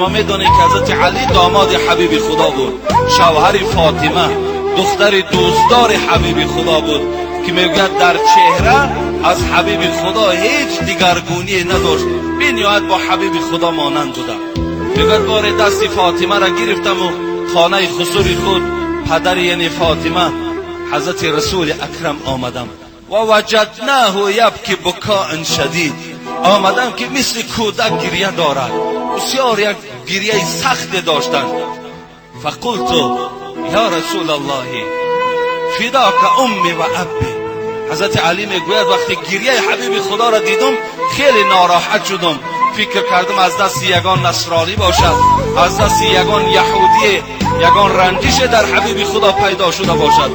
شما میدونید که حضرت علی داماد حبیب خدا بود، شوهر فاطمه دختر دوستدار حبیب خدا بود که میگوید در چهره از حبیب خدا هیچ دیگرگونی نداشت، بی نهایت با حبیب خدا مانند بودم. میگوید بار دست فاطمه را گرفتم و خانه خسور خود پدر یعنی فاطمه حضرت رسول اکرم آمدم و وجدناه یبکی بکاء شدید، آمدم که مثل کودک گریه دارد، بسیار یک گریه سخت داشتند. فقلت یا رسول الله فداک امی و ابی. حضرت علی میگوید وقتی گریه حبیب خدا را دیدم خیلی ناراحت شدم، فکر کردم از دست یگان نصرانی باشد، از دست یگان یهودی، یگان رنجش در حبیب خدا پیدا شده باشد.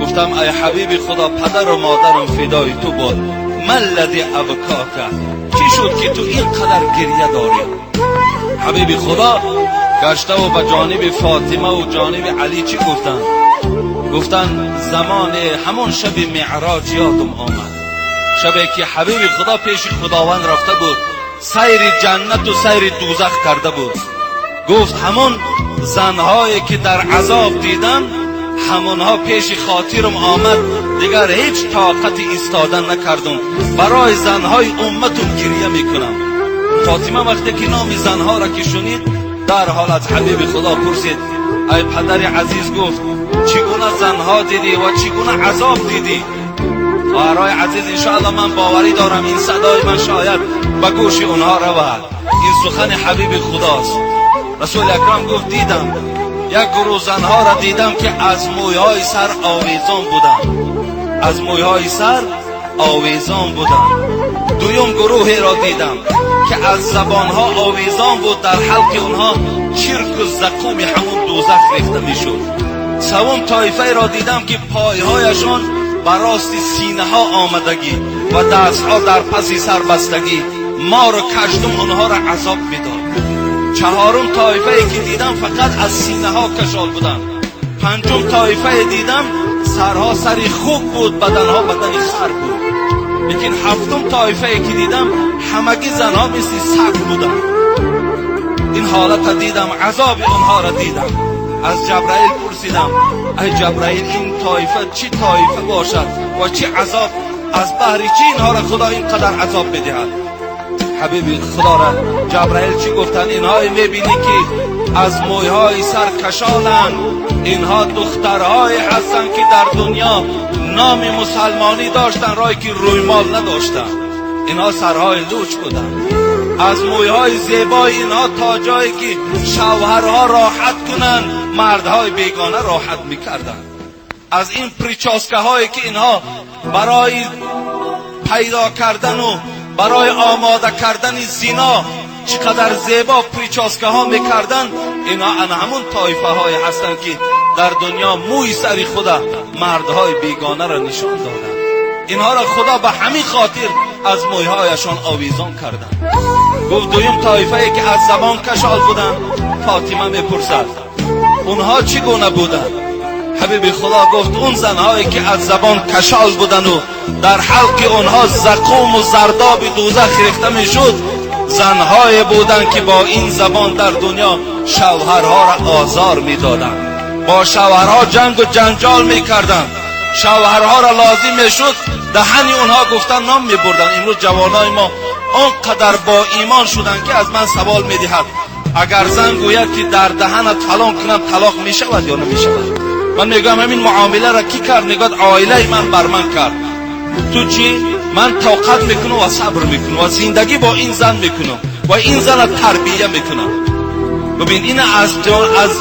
گفتم ای حبیب خدا پدر و مادرم فدای تو باد، ما الذی ابکاک، چی شد که تو اینقدر گریه داری؟ حبیب خدا گشته و به جانب فاطمه و جانب علی چی گفتن؟ گفتن زمان همون شب معراج یادم آمد، شبی که حبیب خدا پیش خداوند رفته بود، سیر جنت و سیر دوزخ کرده بود. گفت همون زنهایی که در عذاب دیدم همونها پیش خاطرم آمد، دیگر هیچ طاقت ایستادن نکردم، برای زنهای امتم گریه میکنم. فاطمه وقتی که نام زنها را که شنید در حال از حبیب خدا پرسید ای پدر عزیز، گفت چگونه زنها دیدی و چگونه عذاب دیدی؟ خواهرای عزیز انشاءالله من باوری دارم این صدای من شاید به گوش اونها رود، این سخن حبیب خداست. رسول اکرم گفت دیدم یک گروه زنها را دیدم که از مویهای سر آویزان بودند، از مویهای سر آویزان بودند. دویم گروهی را دیدم که از زبانها آویزان بود، در حلق اونها چرک و زقوم همون دوزخ ریخته میشد. سوم طایفه را دیدم که پایهایشان براست سینه ها آمدگی و دستها در پس سر بستگی، ما را کشتم اونها را عذاب میداد. چهارم طایفه که دیدم فقط از سینه ها کشال بودن. پنجم طایفه دیدم سرها سری خوک بود، بدنها بدن خر بود. لیکن هفتم طایفه که دیدم همگی زنها مثل سگ بودن. این حالت دیدم، عذاب اونها را دیدم. از جبرائیل پرسیدم ای جبرائیل این طایفه چی طایفه باشد و چی عذاب، از بحر چی اینها را خدا اینقدر عذاب بدهد؟ حبیب خدا را جبرائیل چی گفتن؟ اینها میبینی که از مویهای سر کشالن، اینها دخترهای هستن که در دنیا نام مسلمانی داشتن رای که روی مال نداشتن، اینها سرهای لوچ بودن. از مویهای زیبای اینها تا جایی که شوهرها راحت کنن مردهای بیگانه راحت میکردن. از این پریچاسکه هایی که اینها برای پیدا کردن و برای آماده کردن زنا چقدر زیبا پریچاسکه ها میکردن، اینها همون طایفه های هستن که در دنیا موی سری خدا مردهای بیگانه را نشان دادن. اینها را خدا به همین خاطر از مویهایشان آویزان کردن. گفت دویم طایفه که از زبان کشال بودن. فاطمه میپرسد اونها چگونه بودن؟ حبیب خدا گفت اون زنهایی که از زبان کشال بودن و در حلق اونها زقوم و زرداب دوزخ ریخته میشد، زنهای بودن که با این زبان در دنیا شوهرها را آزار میدادند، با شوهرها جنگ و جنجال میکردند، شوهرها را لازم میشد دهن اونها گفتن نام میبردن. امروز جوانای ما اونقدر با ایمان شدن که از من سوال میدهد اگر زن گوید که در دهنت فلان کنم طلاق میشود یا نمیشود؟ من میگم همین معامله را کی کرد؟ میگه عائله من بر من کرد. تو چی؟ من طاقت میکنم و صبر میکنم و زندگی با این زن میکنم و این زن را تربیه میکنم. ببین این از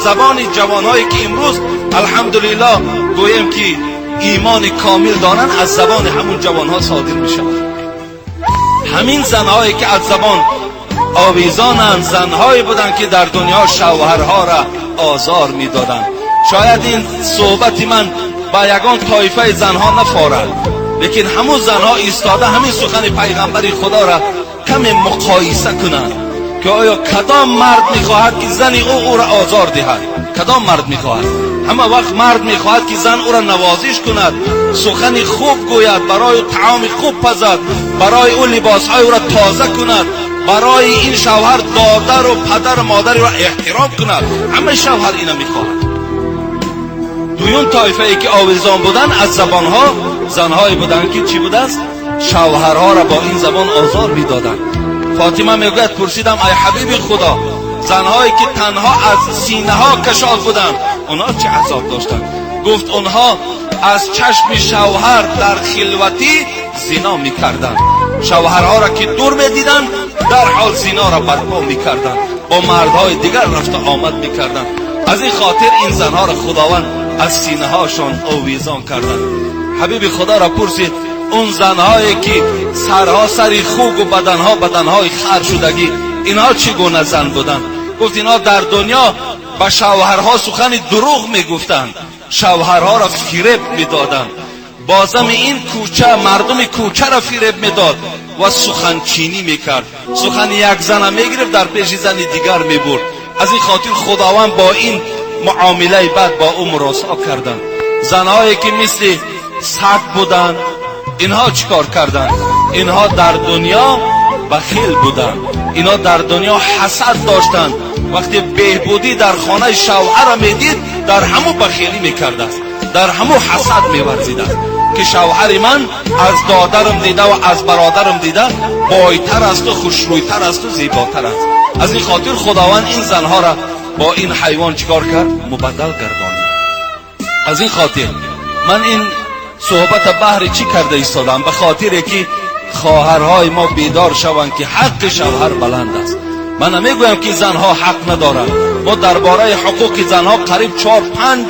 زبان جوانهایی که امروز الحمدلله گویم که ایمان کامل دارن، از زبان همون جوانها صادر میشود. همین زنهایی که از زبان آویزانند زنهایی بودن که در دنیا شوهرها را آزار میدادند. شاید این صحبت من با یگان طایفه زنها نفارد، لیکن همون زنها ایستاده همین سخن پیغمبر خدا را کمی مقایسه کنند که آیا کدام مرد میخواهد که زن او را آزار دهد؟ کدام مرد میخواهد؟ همه وقت مرد میخواهد که زن او را نوازش کند، سخن خوب گوید، برای طعام خوب پزد، برای او لباسهای او را تازه کند، برای این شوهر دادر و پدر و مادر را احترام کند. همه شوهر اینا میخواهند. دویون طایفه ای که آویزان بودن از زبانها زنهایی بودن که چی بوده است؟ شوهرها را با این زبان آزار میدادند. فاطمه میگوید پرسیدم ای حبیب خدا، زنهایی که تنها از سینه ها کشاف بودند اونها چه عذاب داشتند؟ گفت اونها از چشم شوهر در خلوتی زنا میکردند. شوهرها را که دور میدیدند در حال زنا را برپا میکردند، با مردهای دیگر رفت آمد میکردند. از این خاطر این زنها را خداوند از سینه هاشون آویزان کردند. حبیب خدا را پرسید اون زنهایی که سرها سری خوک و بدنها بدنهای خر شدگی، اینها چگونه زن بودند؟ گفت اینها در دنیا به شوهرها سخن دروغ میگفتند، شوهرها را فریب میدادند. بازم این کوچه مردم کوچه را فریب میداد و سخن چینی میکرد. سخن یک زن میگرفت در پیش زن دیگر میبرد. از این خاطر خداوند با این معامله بد با او مراسا کردند. زنهایی که مثل سگ بودند اینها چیکار کردند؟ اینها در دنیا بخیل بودند، اینها در دنیا حسد داشتند. وقتی بهبودی در خانه شوهر میدید در همو بخیلی میکرد است، در همو حسد میورزید است که شوهر من از دادرم دیده و از برادرم دیده بایتر است و خوشرویتر است و زیباتر است. از این خاطر خداوند این زنها را با این حیوان چیکار کرد؟ مبدل گردانید. از این خاطر من این صحبت بهر چی کرده ایستادم؟ به خاطر که خواهرهای ما بیدار شوند که حق شوهر بلند است. من نمیگویم که زنها حق ندارند. ما درباره حقوق زنها قریب 4-5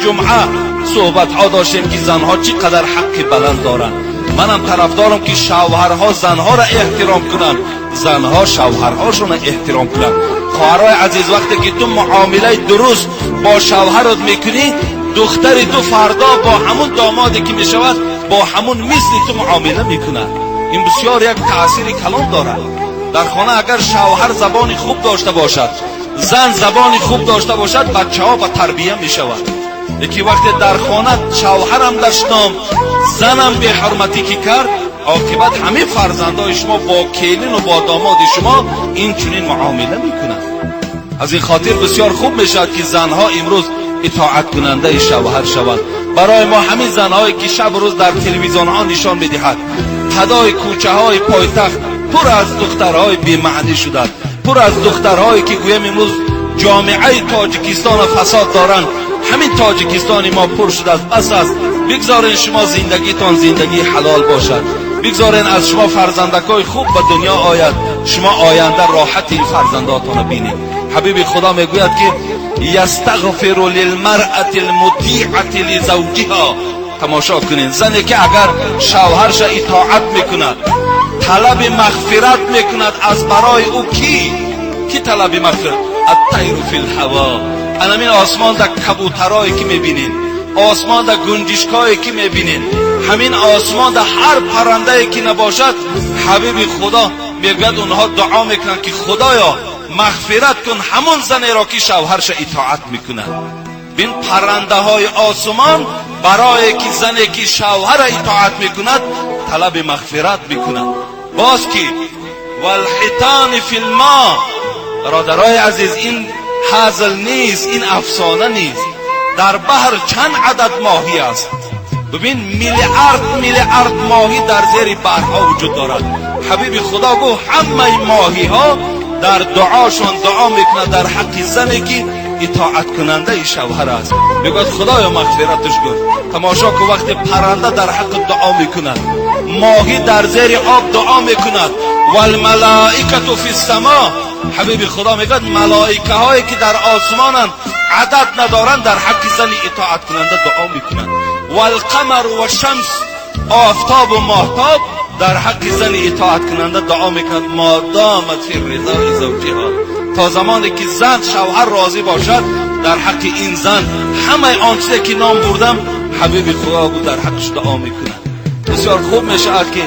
جمعه صحبت ها داشتیم که زنها چقدر حق بلند دارند. منم طرفدارم که شوهرها زنها را احترام کنند، زنها شوهرهاشون را احترام کنند. خواهرای عزیز، وقتی که تو معامله درست با شوهرت میکنی، دختری تو فردا با همون دامادی که میشود با همون مثل تو معامله میکنه. این بسیار یک تأثیر کلان دارد. در خانه اگر شوهر زبانی خوب داشته باشد، زن زبانی خوب داشته باشد، بچه ها با تربیه میشود. یکی وقتی در خانه شوهرم داشتم زنم به حرمتی که کرد، عاقبت همه فرزندای شما با کلین و با داماد شما این چنین معامله میکنند. از این خاطر بسیار خوب میشد که زنها امروز اطاعت کننده شوهر شوند. برای ما همین زنهایی که شب و روز در تلویزیون ها نشان میدهد تدای کوچه های پایتخت پر از دخترهای بی‌معنی شده، پر از دخترهایی که گویم امروز جامعه تاجیکستان فساد دارند. همین تاجیکستان ما پر شده است. بس است بگذارین شما زندگیتان زندگی حلال باشد، بگذارین از شما فرزندکای خوب به دنیا آید، شما آینده راحت این فرزنداتان بینید. حبیب خدا میگوید که یستغفر للمرأة المطیعة لزوجها. تماشا کنین، زنی که اگر شوهرش اطاعت میکند، طلب مغفرت میکند از برای او کی طلب مغفرت؟ الطیر فی الهوا. همین آسمان در کبوترایی که میبینین، آسمان در گنجشکایی که میبینین، همین آسمان در هر پرنده‌ای که نباشد، حبیب خدا میگوید اونها دعا میکنن که خدایا مغفرت کن همون زنی را که شوهرش اطاعت میکنه. بین پرنده های آسمان برای که زنی که شوهر اطاعت میکند طلب مغفرت میکنند. باز که والحیتان فی الماء. برادرای عزیز، این هزل نیست، این افسانه نیست. در بحر چند عدد ماهی است؟ ببین میلیارد ماهی در زیر بحرها وجود دارد. حبیب خدا گفت همه ماهی ها در دعاشون دعا میکنه در حق زنی که اطاعت کننده شوهر است. میگوید خدایا مغفرتش کن. تماشا که وقتی پرنده در حق دعا میکند، ماهی در زیر آب دعا میکند، والملائکه فی السماء. حبیب خدا میگوید ملائکه هایی که در آسمانند عدد ندارند در حق زنی اطاعت کننده دعا میکنند. والقمر و شمس، آفتاب و ماهتاب در حق زن اطاعت کننده دعا میکند ما دامت فی رضای زوجها. تا زمانی که زن شوهر راضی باشد در حق این زن همه آنچه که نام بردم حبیب خدا بود در حقش دعا میکند. بسیار خوب میشود که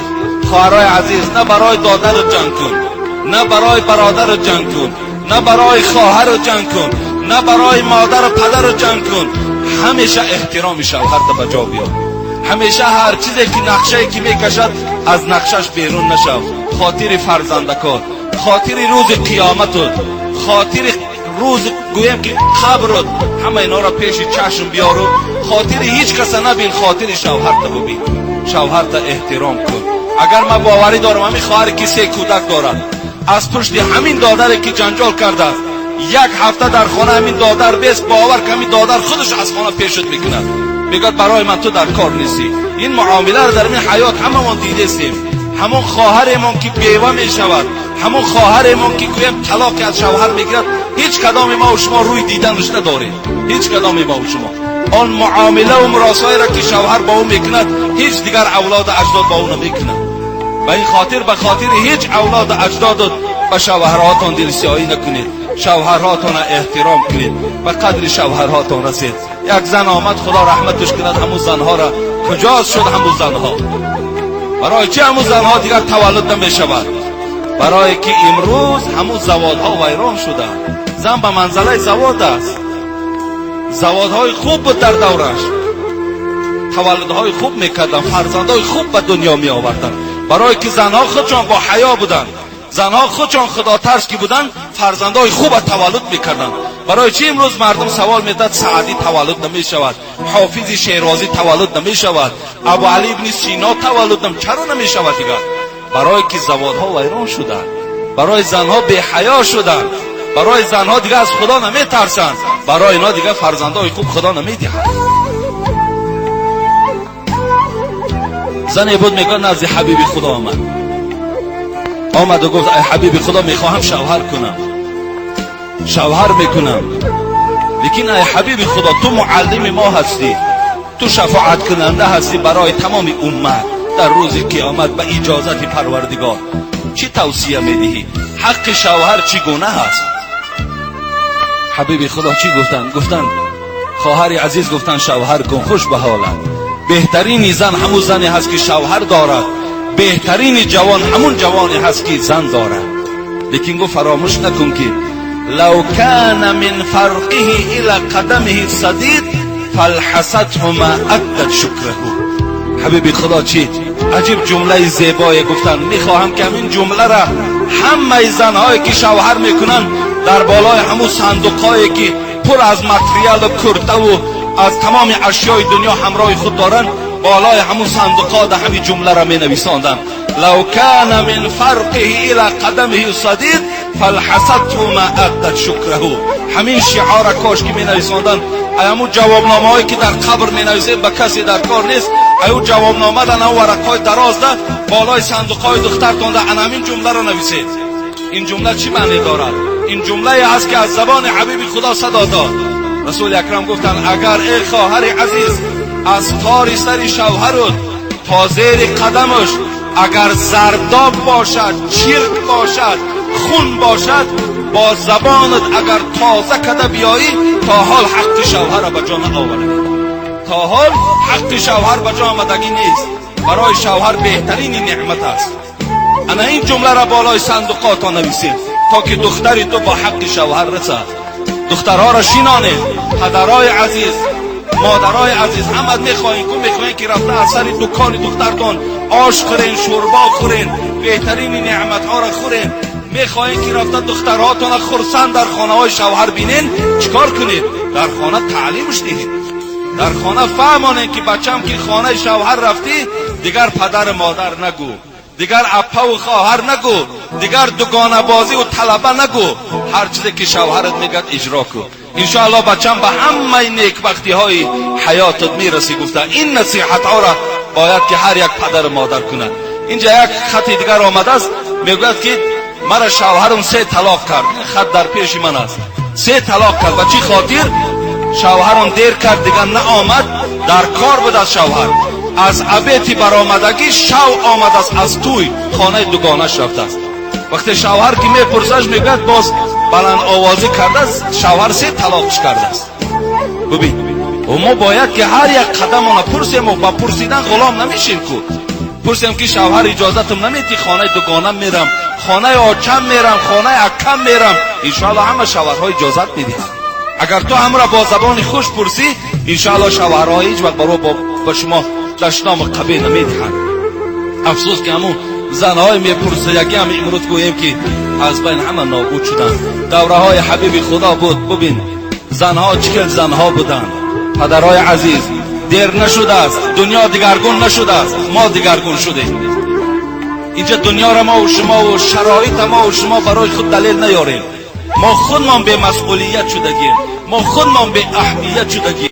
خواهرای عزیز، نه برای دادر جنگ کن، نه برای برادر جنگ کن، نه برای خواهر جنگ کن، نه برای مادر و پدر جنگ کن. همیشه احترام شوهر تا بجا بیار. همیشه هر چیزی که نقشه که میکشد از نقشش بیرون نشو. خاطر فرزندکان، خاطر روز قیامت، خاطر روز گویم که قبر، همه اینا را پیش چشم بیارو. خاطر هیچ کس نبین، خاطر شوهر تا ببین، شوهر تا احترام کن. اگر من باوری دارم همین خواهر که 3 کودک دارد، از پشت همین دادر که جنجال کرده 1 هفته در خانه همین دادر بیست، باور که همین دادر خودش از خانه پیشت میکند، میگد برای من تو در کار نیستی. این معامله رو در این حیات همه من دیدستیم. همون خواهرمون که بیوه میشود، همون خواهرمون که گویم طلاق از شوهر میگیرد، هیچ کدام ما و شما روی دیدنش نداریم، هیچ کدام ما و شما. آن معامله و مراسایی را که شوهر با او میکند، هیچ دیگر اولاد اجداد با او نمیکند. و این خاطر به خاطر هیچ اولاد اجداد به شوهرهاتون دلسیایی نکنید، شوهرهاتون احترام کنید و قدر شوهرهاتون رسید. یک زن آمد خدا رحمتش کند، همون زنها را کجاست شد؟ همون زنها برای چه همون زنها دیگر تولد نمیشود؟ برای که امروز همون زوادها ویران شده. زن به منزله زواد است، زوادهای خوب بود در دورش، تولدهای خوب میکردن، فرزندهای خوب به دنیا می آوردن. برای که زنها خودشان با حیا بودن، زنها خودشان خدا ترس که بودن، فرزندهای خوب تولد میکردن. برای چی امروز مردم سوال میداد سعدی تولد نمی شود، حافظ شیرازی تولد نمی شود، ابو علی ابن سینا تولد نمی، چرا نمی شود دیگر؟ برای که زوادها ویران شدن، برای زنها بی حیا شدن، برای زنها دیگر از خدا نمی ترسند، برای اینا دیگر فرزندهای خوب خدا نمی دهند. زنی بود میگه نزد حبیب خدا آمد و گفت ای حبیب خدا میخواهم شوهر کنم، شوهر میکنم، لیکن ای حبیب خدا تو معلم ما هستی، تو شفاعت کننده هستی برای تمام امت در روز قیامت به اجازت پروردگار. چی توصیه میدهی؟ حق شوهر چگونه هست؟ حبیب خدا چی گفتن؟ گفتن خواهر عزیز گفتن شوهر کن، خوش به حالت. بهترین زن همون زنی هست که شوهر دارد، بهترین جوان همون جوانی هست که زن دارد. لیکن گفت فراموش نکن که لو کان من فرقه الى قدمه صدید فالحسته ما ادت شکره. حبیب خدا چی عجیب جمله زیبایی گفتن. میخواهم که همین جمله را همه زنهایی که شوهر میکنن در بالای همون صندوقایی که پر از متریال و کرته و از تمام اشیای دنیا همراه خود دارن، بالای همون صندوقا در همین جمله را می نویساندن لو کان من فرقه الى قدمه صدید فالحسته ما ادت شکره. همین شعار کاش که می نویساندن. همون جوابنامه هایی که در قبر می نویسید به کسی در کار نیست، همون جوابنامه در ورق های دراز ده بالای صندوق های دخترتان ده همین جمله را نویسید. این جمله چی معنی دارد؟ این جمله هست که از زبان حبیب خدا صدا داد. رسول اکرم گفتن اگر ای خواهر عزیز از تار سر شوهرت تا زیر قدمش اگر زرداب باشد، چرک باشد، خون باشد، با زبانت اگر تازه کده بیایی، تا حال حق شوهر به جا نآورده، تا حال حق شوهر به جا آمدگی نیست. برای شوهر بهترین نعمت است. انا این جمله را بالای صندوقات نویسید تا که دختری تو با حق شوهر رسد. دخترها را شینانید، پدرای عزیز، مادرای عزیز، همه میخواین که رفته از سر دکان دخترتون آش خورین، شوربا خورین، بهترین نعمت ها را خورین. میخواین که رفته دخترهاتون خرسند در خانه های شوهر بینین، چیکار کنید؟ در خانه تعلیمش دهید، در خانه فهمانین که بچم که خانه شوهر رفتی دیگر پدر مادر نگو، دیگر اپا و خواهر نگو، دیگر دگانه بازی و طلبه نگو، هر چیزی که شوهرت میگد اجرا کن. انشاءالله بچم به همه نیکبختی های حیاتت میرسی. گفته این نصیحت ها را باید که هر یک پدر مادر کند. اینجا یک خط دیگر آمده است، میگوید که مرا شوهرم 3 طلاق کرد. این خط در پیش من است. 3 طلاق کرد. و چی خاطر؟ شوهرم دیر کرد دیگر نه آمد، در کار بود از شوهر، از عبیتی برآمدگی شو آمد است، از توی خانه دوگانش رفته است. وقتی شوهر که میپرسش میگد باز بلند آوازی کرده است، شوهر 3 طلاقش کرده است. ببین و ما باید که هر یک قدم اون پرسیم و با پرسیدن غلام نمیشیم که پرسیم که شوهر اجازتم نمیدی خانه دوگانم میرم، خانه آچم میرم، خانه اکم میرم، انشاءالله همه شوهرها اجازت میدهند. اگر تو همراه با زبان خوش پرسی، انشاءالله شوهرها هیچ وقت با شما دشنام قبیل نمیدهند. افسوس که همون زنهای میپرسه یکی هم امروز گوییم که از بین همه نابود شدن. دوره های حبیب خدا بود. ببین زنها چکل زنها بودن. پدرای عزیز دیر نشده است، دنیا دیگرگون نشده است، ما دیگرگون شدیم. اینجا دنیا را ما و شما و شرایط ما و شما برای خود دلیل نیاریم. ما خودمان به مسئولیت شدگیم، ما خودمان به اهمیت شدگیم.